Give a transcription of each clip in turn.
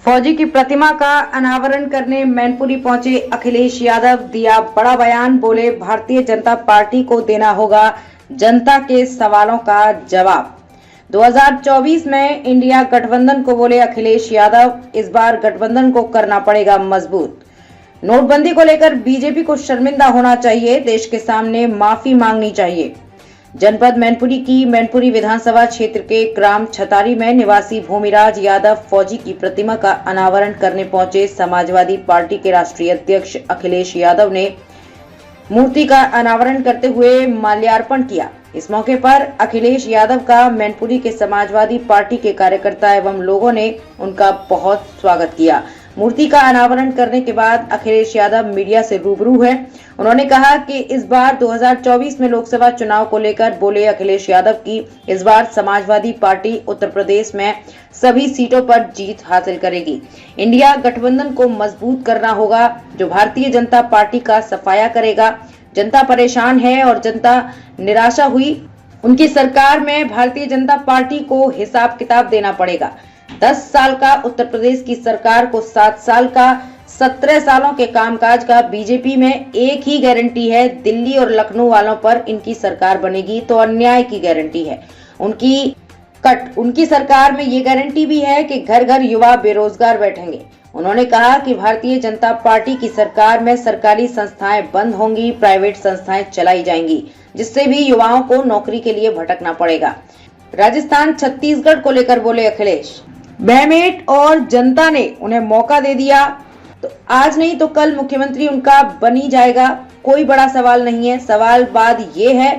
फौजी की प्रतिमा का अनावरण करने मैनपुरी पहुंचे अखिलेश यादव, दिया बड़ा बयान। बोले भारतीय जनता पार्टी को देना होगा जनता के सवालों का जवाब। 2024 में इंडिया गठबंधन को बोले अखिलेश यादव, इस बार गठबंधन को करना पड़ेगा मजबूत। नोटबंदी को लेकर बीजेपी को शर्मिंदा होना चाहिए, देश के सामने माफी मांगनी चाहिए। जनपद मैनपुरी की मैनपुरी विधानसभा क्षेत्र के ग्राम छतारी में निवासी भूमिराज यादव फौजी की प्रतिमा का अनावरण करने पहुंचे। समाजवादी पार्टी के राष्ट्रीय अध्यक्ष अखिलेश यादव ने मूर्ति का अनावरण करते हुए माल्यार्पण किया। इस मौके पर अखिलेश यादव का मैनपुरी के समाजवादी पार्टी के कार्यकर्ता एवं लोगों ने उनका बहुत स्वागत किया। मूर्ति का अनावरण करने के बाद अखिलेश यादव मीडिया से रूबरू है। उन्होंने कहा कि इस बार 2024 में लोकसभा चुनाव को लेकर बोले अखिलेश यादव की इस बार समाजवादी पार्टी उत्तर प्रदेश में सभी सीटों पर जीत हासिल करेगी। इंडिया गठबंधन को मजबूत करना होगा, जो भारतीय जनता पार्टी का सफाया करेगा। जनता परेशान है और जनता निराशा हुई। उनकी सरकार में भारतीय जनता पार्टी को हिसाब किताब देना पड़ेगा। 10 साल का उत्तर प्रदेश की सरकार को 7 साल का 17 सालों के कामकाज का बीजेपी में एक ही गारंटी है, दिल्ली और लखनऊ वालों पर इनकी सरकार बनेगी तो अन्याय की गारंटी है। उनकी सरकार में ये गारंटी भी है कि घर घर युवा बेरोजगार बैठेंगे। उन्होंने कहा कि भारतीय जनता पार्टी की सरकार में सरकारी संस्थाएं बंद होंगी, प्राइवेट संस्थाएं चलाई जाएंगी, जिससे भी युवाओं को नौकरी के लिए भटकना पड़ेगा। राजस्थान छत्तीसगढ़ को लेकर बोले अखिलेश, बहमेट और जनता ने उन्हें मौका दे दिया तो आज नहीं तो कल मुख्यमंत्री उनका बनी जाएगा। कोई बड़ा सवाल नहीं है। सवाल बात ये है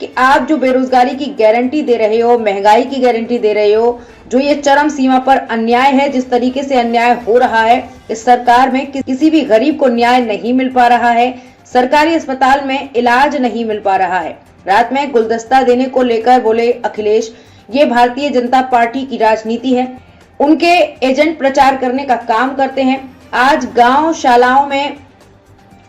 कि आप जो बेरोजगारी की गारंटी दे रहे हो, महंगाई की गारंटी दे रहे हो, जो ये चरम सीमा पर अन्याय है, जिस तरीके से अन्याय हो रहा है इस सरकार में, किसी भी गरीब को न्याय नहीं मिल पा रहा है, सरकारी अस्पताल में इलाज नहीं मिल पा रहा है। रात में गुलदस्ता देने को लेकर बोले अखिलेश, ये भारतीय जनता पार्टी की राजनीति है। उनके एजेंट प्रचार करने का काम करते हैं। आज गांव शालाओं में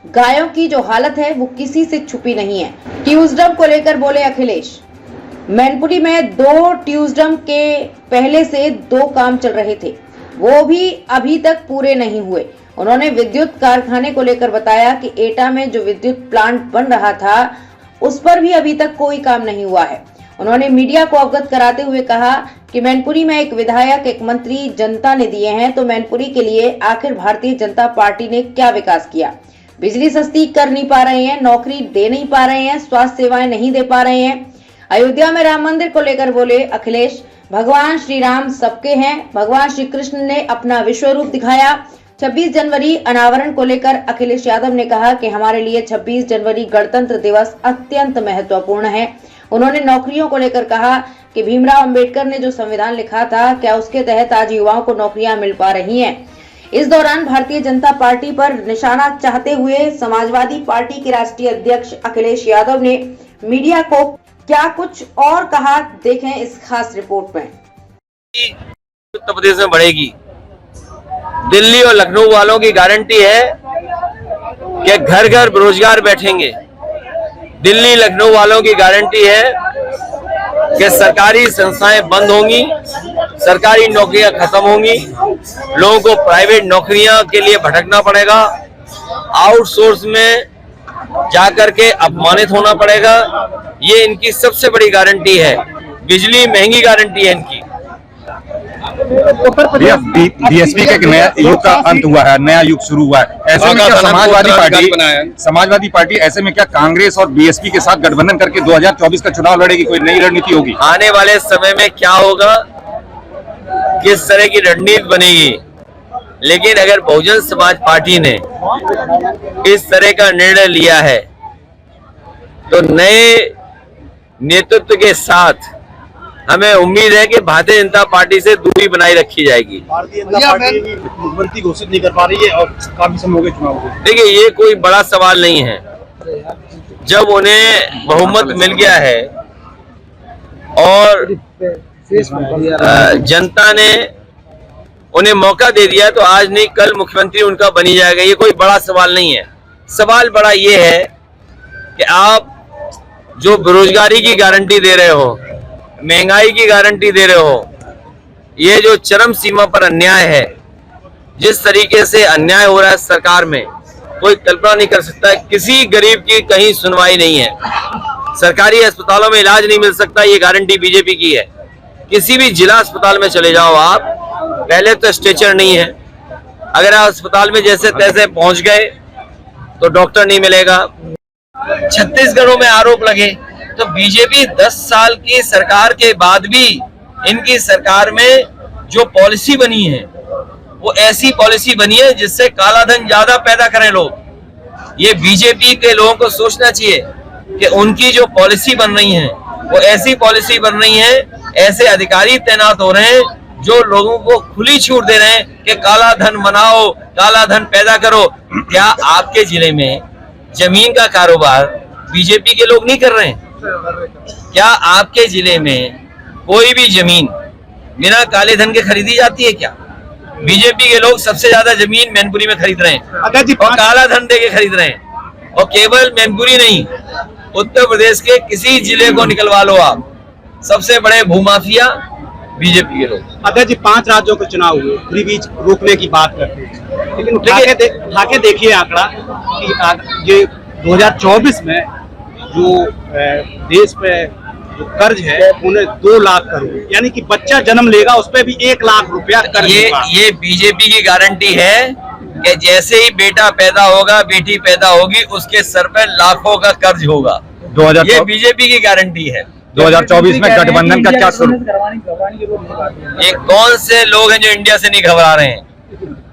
गायों की जो हालत है वो किसी से छुपी नहीं है। ट्यूसडम को लेकर बोले अखिलेश, मैनपुरी में 2 ट्यूसडम के पहले से 2 काम चल रहे थे, वो भी अभी तक पूरे नहीं हुए। उन्होंने विद्युत कारखाने को लेकर बताया कि एटा में जो विद्युत प्लांट बन रहा था उस पर भी अभी तक कोई काम नहीं हुआ है। उन्होंने मीडिया को अवगत कराते हुए कहा कि मैनपुरी में एक विधायक, एक मंत्री जनता ने दिए हैं, तो मैनपुरी के लिए आखिर भारतीय जनता पार्टी ने क्या विकास किया? बिजली सस्ती कर नहीं पा रहे हैं, नौकरी दे नहीं पा रहे हैं, स्वास्थ्य सेवाएं नहीं दे पा रहे हैं। अयोध्या में राम मंदिर को लेकर बोले अखिलेश, भगवान श्री राम सबके हैं, भगवान श्री कृष्ण ने अपना विश्व रूप दिखाया। 26 जनवरी अनावरण को लेकर अखिलेश यादव ने कहा कि हमारे लिए 26 जनवरी गणतंत्र दिवस अत्यंत महत्वपूर्ण है। उन्होंने नौकरियों को लेकर कहा कि भीमराव अंबेडकर ने जो संविधान लिखा था, क्या उसके तहत आज युवाओं को नौकरियां मिल पा रही हैं? इस दौरान भारतीय जनता पार्टी पर निशाना चाहते हुए समाजवादी पार्टी के राष्ट्रीय अध्यक्ष अखिलेश यादव ने मीडिया को क्या कुछ और कहा, देखें इस खास रिपोर्ट में। उत्तर प्रदेश में बढ़ेगी। दिल्ली और लखनऊ वालों की गारंटी है कि घर घर बेरोजगार बैठेंगे। दिल्ली लखनऊ वालों की गारंटी है कि सरकारी संस्थाएं बंद होंगी, सरकारी नौकरियां खत्म होंगी, लोगों को प्राइवेट नौकरियां के लिए भटकना पड़ेगा, आउटसोर्स में जाकर के अपमानित होना पड़ेगा। ये इनकी सबसे बड़ी गारंटी है। बिजली महंगी गारंटी है इनकी। बीएसपी का एक नया युग का अंत हुआ है, नया युग शुरू हुआ है। ऐसे में क्या समाजवादी पार्टी ऐसे में क्या कांग्रेस और बीएसपी के साथ गठबंधन करके 2024 का चुनाव लड़ेगी? कोई नई रणनीति होगी? आने वाले समय में क्या होगा, किस तरह की रणनीति बनेगी, लेकिन अगर बहुजन समाज पार्टी ने इस तरह का निर्णय लिया है तो नए नेतृत्व के साथ हमें उम्मीद है कि भारतीय जनता पार्टी से दूरी बनाई रखी जाएगी। भारतीय जनता पार्टी मुख्यमंत्री घोषित नहीं कर पा रही है और काफी समय हो गए चुनाव को। देखिए, ये कोई बड़ा सवाल नहीं है। जब उन्हें बहुमत मिल गया है और जनता ने उन्हें मौका दे दिया तो आज नहीं कल मुख्यमंत्री उनका बनी जाएगा। ये कोई बड़ा सवाल नहीं है। सवाल बड़ा ये है कि आप जो बेरोजगारी की गारंटी दे रहे हो, महंगाई की गारंटी दे रहे हो, ये जो चरम सीमा पर अन्याय है, जिस तरीके से अन्याय हो रहा है सरकार में, कोई कल्पना नहीं कर सकता। किसी गरीब की कहीं सुनवाई नहीं है, सरकारी अस्पतालों में इलाज नहीं मिल सकता, ये गारंटी बीजेपी की है। किसी भी जिला अस्पताल में चले जाओ आप, पहले तो स्ट्रेचर नहीं है, अगर आप अस्पताल में जैसे तैसे पहुंच गए तो डॉक्टर नहीं मिलेगा। छत्तीसगढ़ों में आरोप लगे तो बीजेपी 10 साल की सरकार के बाद भी इनकी सरकार में जो पॉलिसी बनी है वो ऐसी पॉलिसी बनी है जिससे काला धन ज्यादा पैदा करें लोग। ये बीजेपी के लोगों को सोचना चाहिए कि उनकी जो पॉलिसी बन रही है वो ऐसी पॉलिसी बन रही है, ऐसे अधिकारी तैनात हो रहे हैं जो लोगों को खुली छूट दे रहे हैं कि काला धन बनाओ, काला धन पैदा करो। क्या आपके जिले में जमीन का कारोबार बीजेपी के लोग नहीं कर रहे हैं? क्या आपके जिले में कोई भी जमीन बिना काले धन के खरीदी जाती है क्या? बीजेपी के लोग सबसे ज्यादा जमीन मैनपुरी में खरीद रहे हैं और काला धन दे के खरीद रहे हैं। और केवल मैनपुरी नहीं, उत्तर प्रदेश के किसी जिले को निकलवा लो आप, सबसे बड़े भूमाफिया बीजेपी के लोग। अध्यक्ष जी, 5 राज्यों के चुनाव हुए, फ्री बीज रोकने की बात करते हैं, लेकिन उठा के देखिए आंकड़ा कि ये 2024 में जो देश पे जो कर्ज है उन्हें 2 लाख करोड़, यानी कि बच्चा जन्म लेगा उस पे भी 1 लाख रुपया कर्ज होगा। ये बीजेपी की गारंटी है कि जैसे ही बेटा पैदा होगा, बेटी पैदा होगी, उसके सर पर लाखों का कर्ज होगा। ये बीजेपी की गारंटी है। 2024 में गठबंधन का क्या शुरू? ये कौन से लोग हैं जो इंडिया से नहीं घबरा रहे हैं?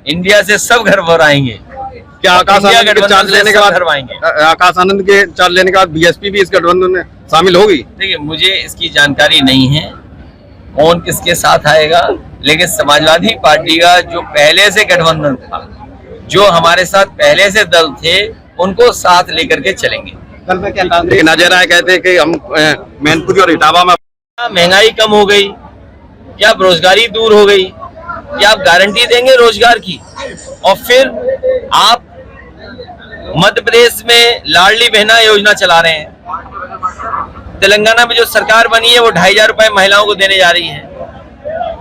इंडिया से सब घबराएंगे। क्या आकाश आनंद के चार्ज लेने के बाद घबराएंगे? आकाश आनंद के चार्ज लेने के बाद बीएसपी भी इस गठबंधन में शामिल होगी? देखिए, मुझे इसकी जानकारी नहीं है कौन किसके साथ आएगा, लेकिन समाजवादी पार्टी का जो पहले से गठबंधन था, जो हमारे साथ पहले से दल थे, उनको साथ लेकर के चलेंगे। लेकिन अजय राय कहते हैं कि हम मैनपुरी और इटावा में महंगाई कम हो गई, क्या बेरोजगारी दूर हो गई, क्या आप गारंटी देंगे रोजगार की? और फिर आप मध्य प्रदेश में लाडली बहना योजना चला रहे हैं, तेलंगाना में जो सरकार बनी है वो 2500 रुपए महिलाओं को देने जा रही है,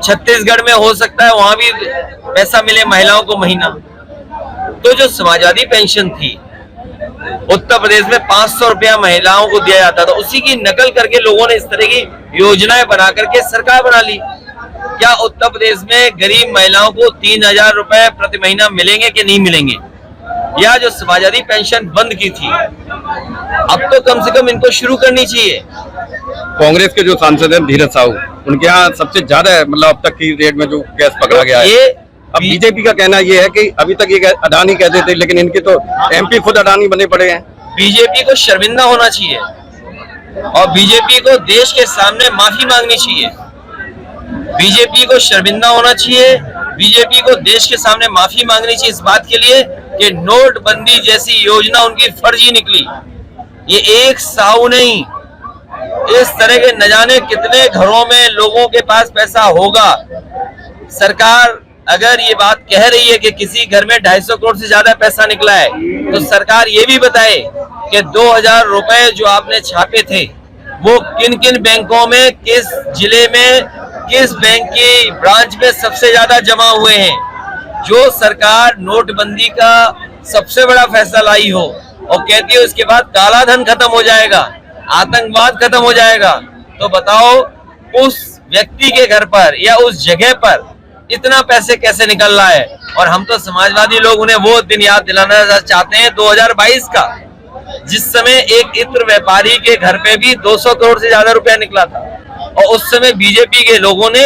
छत्तीसगढ़ में हो सकता है वहां भी पैसा मिले महिलाओं को महीना। तो जो समाजवादी पेंशन थी उत्तर प्रदेश में 500 रुपया महिलाओं को दिया जाता था, उसी की नकल करके लोगों ने इस तरह की योजनाएं बना करके सरकार बना ली। क्या उत्तर प्रदेश में गरीब महिलाओं को 3000 रुपए प्रति महीना मिलेंगे कि नहीं मिलेंगे? या जो समाजवादी पेंशन बंद की थी, अब तो कम से कम इनको शुरू करनी चाहिए। कांग्रेस के जो सांसद हैं धीरज साहू, उनके यहाँ सबसे ज्यादा मतलब अब तक की रेट में जो गैस पकड़ा गया है। अब बीजेपी का कहना ये है कि अभी तक ये अडानी कहते थे, लेकिन इनके तो एमपी खुद अडानी बने पड़े हैं। बीजेपी को शर्मिंदा होना चाहिए और बीजेपी को देश के सामने माफी मांगनी चाहिए। बीजेपी को शर्मिंदा होना चाहिए, बीजेपी को देश के सामने माफी मांगनी चाहिए इस बात के लिए कि नोटबंदी जैसी योजना उनकी फर्जी निकली। ये एक साहू नहीं, इस तरह के न जाने कितने घरों में लोगों के पास पैसा होगा। सरकार अगर ये बात कह रही है कि किसी घर में 250 करोड़ से ज्यादा पैसा निकला है, तो सरकार ये भी बताए कि 2000 रुपए जो आपने छापे थे वो किन किन बैंकों में, किस जिले में, किस बैंक की ब्रांच में सबसे ज्यादा जमा हुए हैं। जो सरकार नोटबंदी का सबसे बड़ा फैसला लाई हो और कहती है उसके बाद काला धन खत्म हो जाएगा, आतंकवाद खत्म हो जाएगा, तो बताओ उस व्यक्ति के घर पर या उस जगह पर इतना पैसे कैसे निकल रहा है? और हम तो समाजवादी लोग उन्हें वो दिन याद दिलाना चाहते हैं 2022 का, जिस समय एक इत्र व्यापारी के घर पे भी 200 करोड़ से ज्यादा रुपया निकला था और उस समय बीजेपी के लोगों ने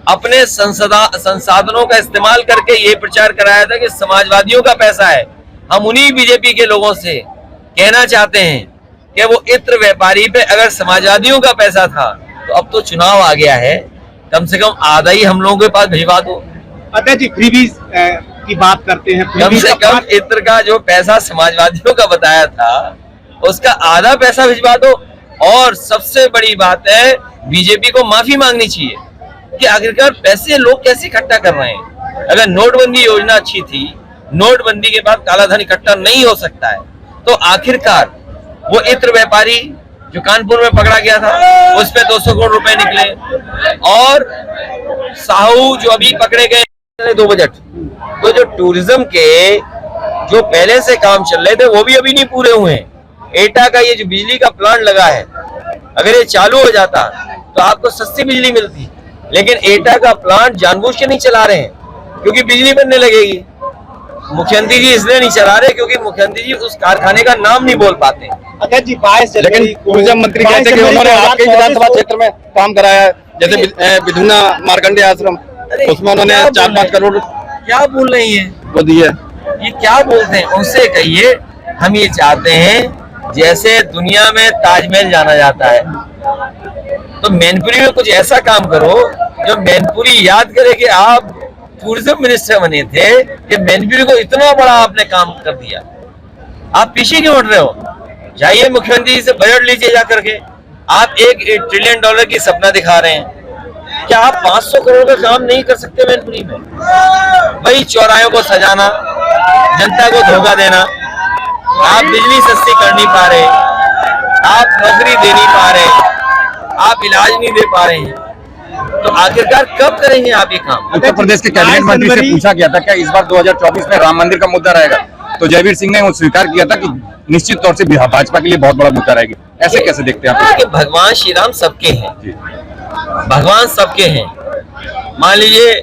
अपने संसाधनों का इस्तेमाल करके ये प्रचार कराया था कि समाजवादियों का पैसा है। हम उन्हीं बीजेपी के लोगों से कहना चाहते हैं कि वो इत्र व्यापारी पे अगर समाजवादियों का पैसा था तो अब तो चुनाव आ गया है, कम से कम आधा ही हम लोगों के पास भिजवा दो। अध्यक्ष जी, फ्रीबीज की बात करते हैं, कम से कम इत्र का जो पैसा समाजवादियों का बताया था उसका आधा पैसा भिजवा दो। और सबसे बड़ी बात है, बीजेपी को माफी मांगनी चाहिए कि आखिरकार पैसे लोग कैसे इकट्ठा कर रहे हैं। अगर नोटबंदी योजना अच्छी थी, नोटबंदी के बाद काला धन इकट्ठा नहीं हो सकता है, तो आखिरकार वो इत्र व्यापारी जो कानपुर में पकड़ा गया था उस पे 200 करोड़ रुपए निकले, और साहू जो अभी पकड़े गए 2 बजट तो जो टूरिज्म के जो पहले से काम चल रहे थे वो भी अभी नहीं पूरे हुए हैं। एटा का ये जो बिजली का प्लांट लगा है, अगर ये चालू हो जाता तो आपको सस्ती बिजली मिलती, लेकिन एटा का प्लांट जानबूझ के नहीं चला रहे हैं क्योंकि बिजली बनने लगेगी। मुख्यमंत्री जी इसलिए नहीं चला रहे क्योंकि मुख्यमंत्री जी उस कारखाने का नाम नहीं बोल पाते। अध्यक्ष जी 22 लेकिन जनवरी को टूरिज्म मंत्री कहते हैं कि उन्होंने आपके विधानसभा क्षेत्र में काम कराया है, जैसे विधुना मार्कंडे आश्रम, उसमें उन्होंने 4-5 करोड़ क्या बोल रही है को दिए। ये क्या बोलते हैं, उनसे कहिए हम ये चाहते हैं जैसे दुनिया में ताजमहल जाना जाता है, तो मैनपुरी में कुछ ऐसा काम करो जो मैनपुरी याद करे कि आप टूरिज्म मिनिस्टर बने थे कि मैनपुरी को इतना बड़ा आपने काम कर दिया। आप पीछे क्यों हट रहे हो? जाइए मुख्यमंत्री जी से बजट लीजिए जा करके। आप $1 ट्रिलियन की सपना दिखा रहे हैं, क्या आप 500 करोड़ का काम नहीं कर सकते मैनपुरी में? वही चौराहों को सजाना, जनता को धोखा देना, आप बिजली सस्ती कर नहीं पा रहे, आप नौकरी दे नहीं पा रहे, आप इलाज नहीं दे पा रहे हैं, तो आखिरकार कब करेंगे आप ये काम? उत्तर प्रदेश के कैबिनेट मंत्री से पूछा गया था क्या इस बार 2024 में राम मंदिर का मुद्दा रहेगा, तो जयवीर सिंह ने वो स्वीकार किया था कि निश्चित तौर से भाजपा के लिए बहुत बड़ा मुद्दा रहेगी। ऐसे कैसे देखते हैं आप? कि भगवान श्री राम सबके हैं, भगवान सबके हैं। मान लीजिए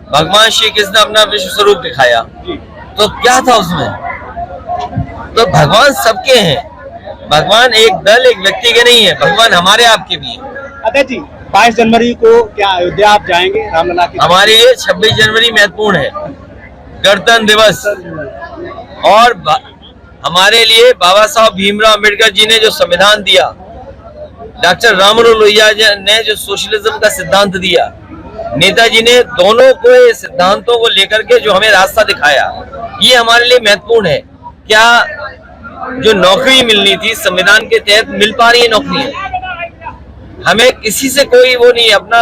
भगवान श्री कृष्ण ने अपना विश्व स्वरूप दिखाया, तो क्या था उसमें? तो भगवान सबके हैं, भगवान एक दल एक व्यक्ति के नहीं है, भगवान हमारे आपके भी है। अध्यक्ष जी 22 जनवरी को क्या अयोध्या आप जाएंगे रामलला की? हमारे लिए 26 जनवरी महत्वपूर्ण है, गणतंत्र दिवस, और हमारे लिए बाबा साहब भीमराव अम्बेडकर जी ने जो संविधान दिया, डॉक्टर राममनोहर लोहिया जी ने जो सोशलिज्म का सिद्धांत दिया, नेताजी ने दोनों को ये सिद्धांतों को लेकर के जो हमें रास्ता दिखाया, ये हमारे लिए महत्वपूर्ण है। क्या जो नौकरी मिलनी थी संविधान के तहत मिल पा रही है नौकरी? हमें किसी से कोई वो नहीं है, अपना